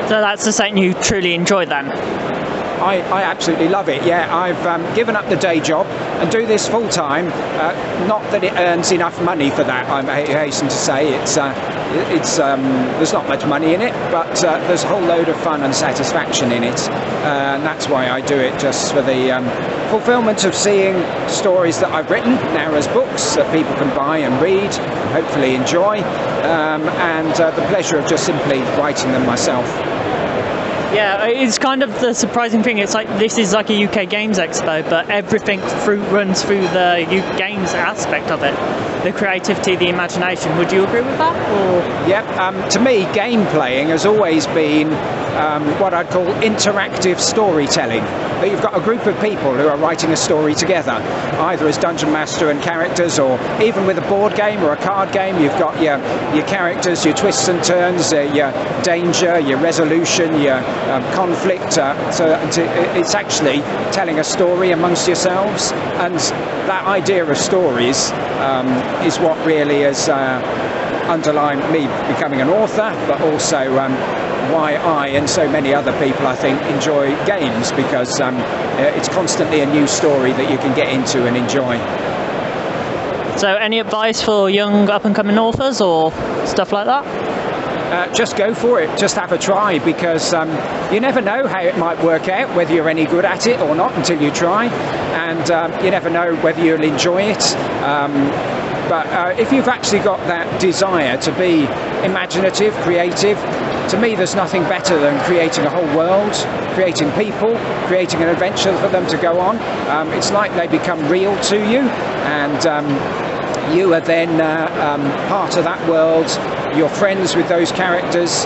So that's the something you truly enjoy then? I absolutely love it. Yeah, I've given up the day job and do this full time. Not that it earns enough money for that. I hasten to say there's not much money in it, but there's a whole load of fun and satisfaction in it, and that's why I do it, just for the fulfillment of seeing stories that I've written now as books that people can buy and read and hopefully enjoy, and the pleasure of just simply writing them myself. Yeah, it's kind of the surprising thing. It's like this is like a UK Games Expo, but everything runs through the games aspect of it. The creativity, the imagination. Would you agree with that? Or? Yeah, to me, game playing has always been what I'd call interactive storytelling. You've got a group of people who are writing a story together, either as dungeon master and characters, or even with a board game or a card game. You've got your characters, your twists and turns, your danger, your resolution, your conflict. So it's actually telling a story amongst yourselves, and that idea of stories is what really has underlined me becoming an author, but also why I and so many other people, I think, enjoy games, because it's constantly a new story that you can get into and enjoy. So any advice for young up-and-coming authors or stuff like that? Just go for it, just have a try, because you never know how it might work out, whether you're any good at it or not until you try, and you never know whether you'll enjoy it. But if you've actually got that desire to be imaginative, creative, to me there's nothing better than creating a whole world, creating people, creating an adventure for them to go on. It's like they become real to you, and you are then part of that world. You're friends with those characters.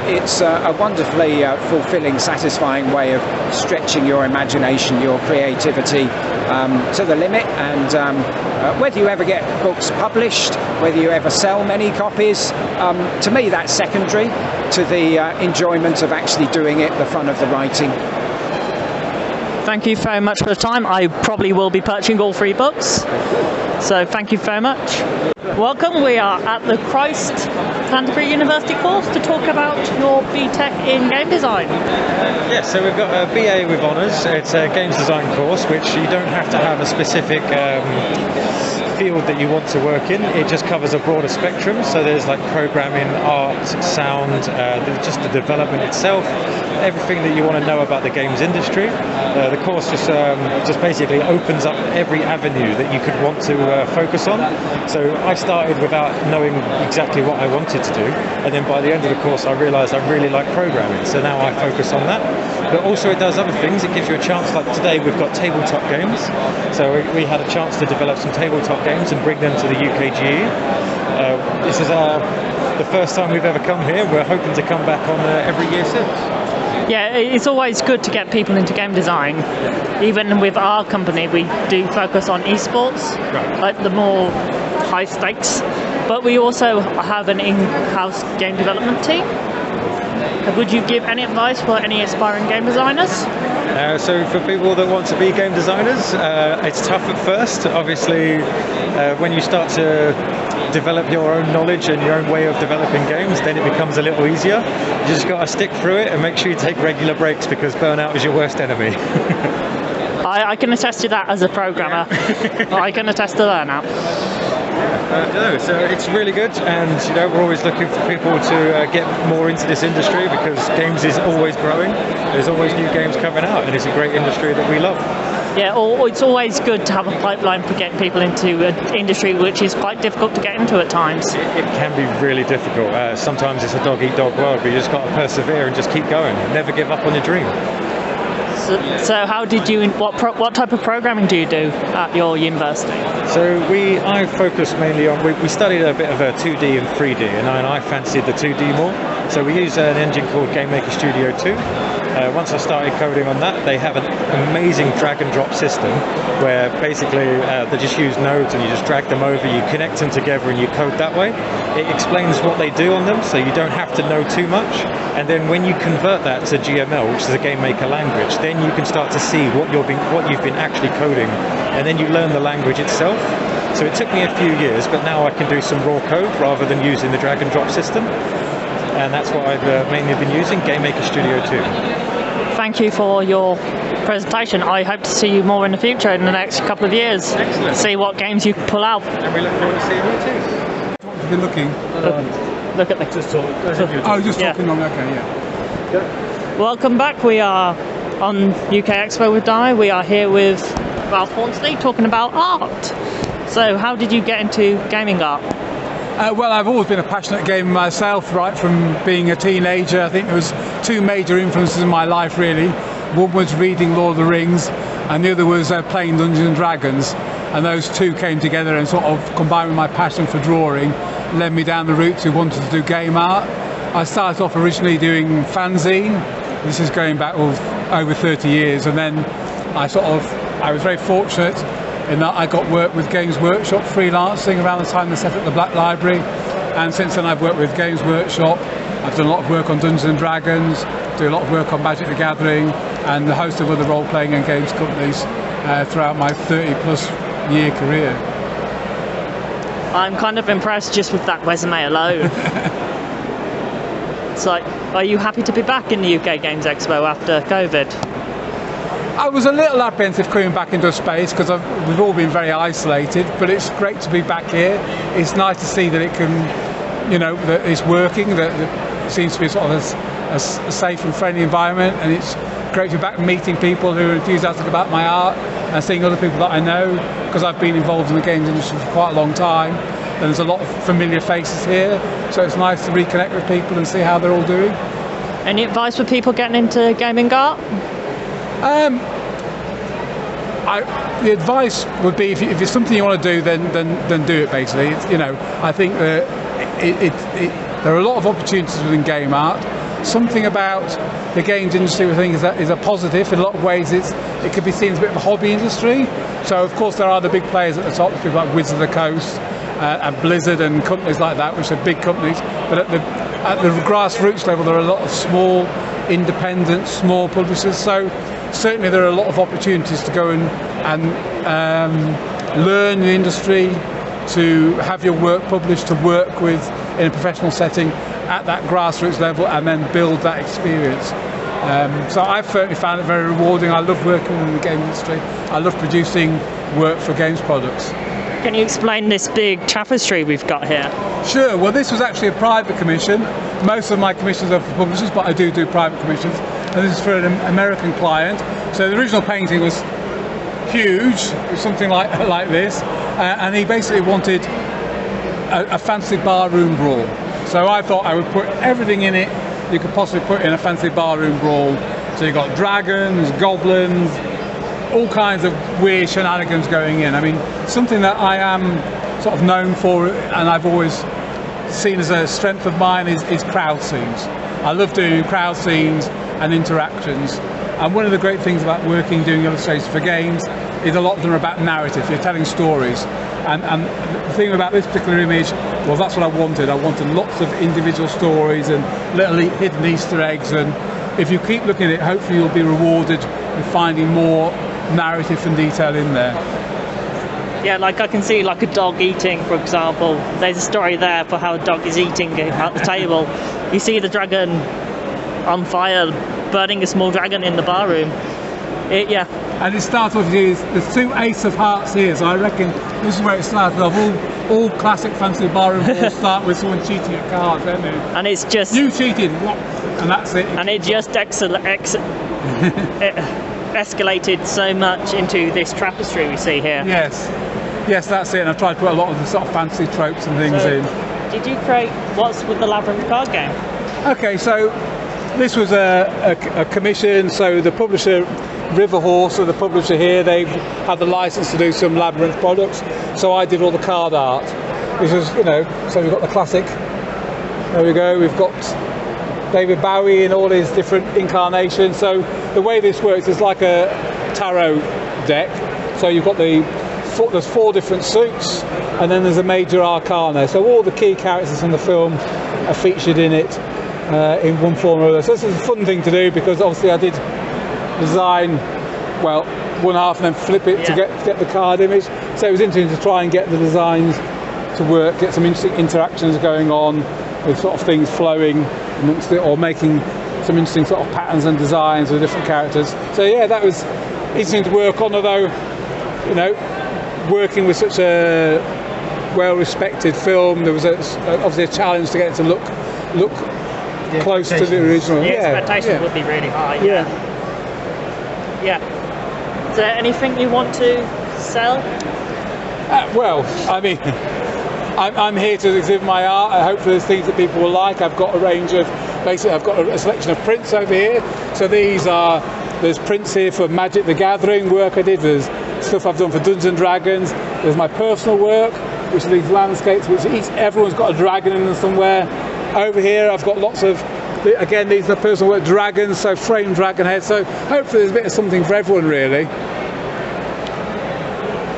It's a wonderfully fulfilling, satisfying way of stretching your imagination, your creativity to the limit. And whether you ever get books published, whether you ever sell many copies, to me that's secondary to the enjoyment of actually doing it, the fun of the writing. Thank you very much for the time. I probably will be purchasing all 3 books. So thank you very much. Welcome. We are at the Christ Canterbury University course to talk about your BTEC in game design. Yes, so we've got a BA with honours. It's a games design course, which you don't have to have a specific field that you want to work in. It just covers a broader spectrum. So there's like programming, art, sound, just the development itself, everything that you want to know about the games industry. The course just basically opens up every avenue that you could want to focus on. So I started without knowing exactly what I wanted to do, and then by the end of the course I realised I really like programming, so now I focus on that. But also it does other things. It gives you a chance, like today we've got tabletop games, so we had a chance to develop some tabletop games and bring them to the UKGE. This is the first time we've ever come here. We're hoping to come back on every year since. Yeah, it's always good to get people into game design. Yeah. Even with our company, we do focus on esports, right, like the more high stakes, but we also have an in-house game development team. Would you give any advice for any aspiring game designers? So for people that want to be game designers, it's tough at first. Obviously, when you start to develop your own knowledge and your own way of developing games, then it becomes a little easier. You just got to stick through it and make sure you take regular breaks, because burnout is your worst enemy. I can attest to that as a programmer. I can attest to that now. No, so it's really good, and we're always looking for people to get more into this industry, because games is always growing. There's always new games coming out, and it's a great industry that we love. Yeah, it's always good to have a pipeline for getting people into an industry which is quite difficult to get into at times. It can be really difficult. Sometimes it's a dog-eat-dog world, but you just got to persevere and just keep going and never give up on your dream. So how did you, what type of programming do you do at your university? So I focus mainly on, we studied a bit of a 2D and 3D, and I fancied the 2D more. So we use an engine called GameMaker Studio 2. Once I started coding on that, they have an amazing drag and drop system where basically they just use nodes and you just drag them over, you connect them together and you code that way. It explains what they do on them, so you don't have to know too much. And then when you convert that to GML, which is a GameMaker language, then you can start to see what you've been actually coding, and then you learn the language itself. So it took me a few years, but now I can do some raw code rather than using the drag and drop system. and that's what I've mainly been using, Game Maker Studio 2. Thank you for your presentation. I hope to see you more in the future in the next couple of years. Excellent. See what games you pull out. And we look forward to seeing you too. What have you been looking? Look at the... Just talk. Oh, just Yeah. talking on, okay, yeah. Welcome back. We are on UKEXPO with Di. We are here with Ralph Horsley talking about art. So how did you get into gaming art? Well, I've always been a passionate gamer myself, right from being a teenager. I think there was two major influences in my life, really. One was reading Lord of the Rings, and the other was playing Dungeons and Dragons. And those two came together and sort of combined with my passion for drawing, led me down the route to wanting to do game art. I started off originally doing fanzine. This is going back over 30 years, and then I was very fortunate in that I got work with Games Workshop freelancing around the time they set up the Black Library, and since then I've worked with Games Workshop. I've done a lot of work on Dungeons and Dragons, do a lot of work on Magic the Gathering, and a host of other role-playing and games companies throughout my 30-plus year career. I'm kind of impressed just with that resume alone. It's like, are you happy to be back in the UK Games Expo after COVID? I was a little apprehensive coming back into space because we've all been very isolated, but it's great to be back here. It's nice to see that it can, that it's working, that it seems to be sort of a safe and friendly environment, and it's great to be back meeting people who are enthusiastic about my art and seeing other people that I know, because I've been involved in the games industry for quite a long time, and there's a lot of familiar faces here, so it's nice to reconnect with people and see how they're all doing. Any advice for people getting into gaming art? The advice would be if it's something you want to do, then do it. Basically, I think that there are a lot of opportunities within game art. Something about the games industry, I think, is a positive. In a lot of ways, it could be seen as a bit of a hobby industry. So, of course, there are the big players at the top, people like Wizards of the Coast and Blizzard and companies like that, which are big companies. But at the grassroots level, there are a lot of small, independent, small publishers. So certainly there are a lot of opportunities to go and learn the industry, to have your work published, to work with in a professional setting at that grassroots level, and then build that experience. So I've certainly found it very rewarding. I love working in the game industry. I love producing work for games products. Can you explain this big tapestry we've got here? Sure. Well, this was actually a private commission. Most of my commissions are for publishers, but I do private commissions. And this is for an American client. So the original painting was huge, it was something like this, and he basically wanted a fancy barroom brawl. So I thought I would put everything in it you could possibly put in a fancy barroom brawl. So you've got dragons, goblins, all kinds of weird shenanigans going in. I mean, something that I am sort of known for, and I've always seen as a strength of mine, is crowd scenes. I love doing crowd scenes and interactions. And one of the great things about doing illustrations for games is a lot of them are about narrative. You're telling stories. And the thing about this particular image, well, that's what I wanted. I wanted lots of individual stories and little hidden Easter eggs. And if you keep looking at it, hopefully you'll be rewarded with finding more narrative and detail in there. Yeah, like I can see like a dog eating, for example. There's a story there for how a dog is eating at the table. You see the dragon on fire, burning a small dragon in the barroom. Yeah. And it starts off with there's two Ace of Hearts here, so I reckon this is where it started off. All classic fancy barroom balls start with someone cheating at cards, don't they? And it's just... You cheated, what? And that's it. And it just escalated so much into this tapestry we see here. Yes, that's it. And I've tried to put a lot of the sort of fancy tropes and things in. Did you create what's with the Labyrinth card game? Okay, so this was a commission. So the publisher, Riverhorse, are the publisher here. They've had the license to do some Labyrinth products. So I did all the card art, which was, so we've got the classic. There we go. We've got David Bowie in all his different incarnations. So the way this works is like a tarot deck. So you've got there's 4 different suits, and then there's a major arcana. So all the key characters in the film are featured in it in one form or other. So this is a fun thing to do, because obviously I did design, well, one half and then flip it to get the card image. So it was interesting to try and get the designs to work, get some interesting interactions going on with sort of things flowing amongst it, or making some interesting sort of patterns and designs with different characters. So yeah, that was interesting to work on, although, you know, working with such a well-respected film, there was obviously a challenge to get it to look close to the original. The expectations would be really high. Yeah. Is there anything you want to sell? Well, I mean, I'm here to exhibit my art. I hope there's things that people will like. I've got a range of, basically I've got a selection of prints over here. So there's prints here for Magic the Gathering work I did, there's stuff I've done for Dungeons and Dragons, there's my personal work, which are these landscapes, which everyone's got a dragon in them somewhere. Over here I've got lots of, again, these are the personal work dragons, so framed dragon heads, so hopefully there's a bit of something for everyone really.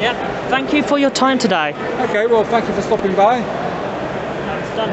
Yeah, thank you for your time today. Okay, well thank you for stopping by. That's done.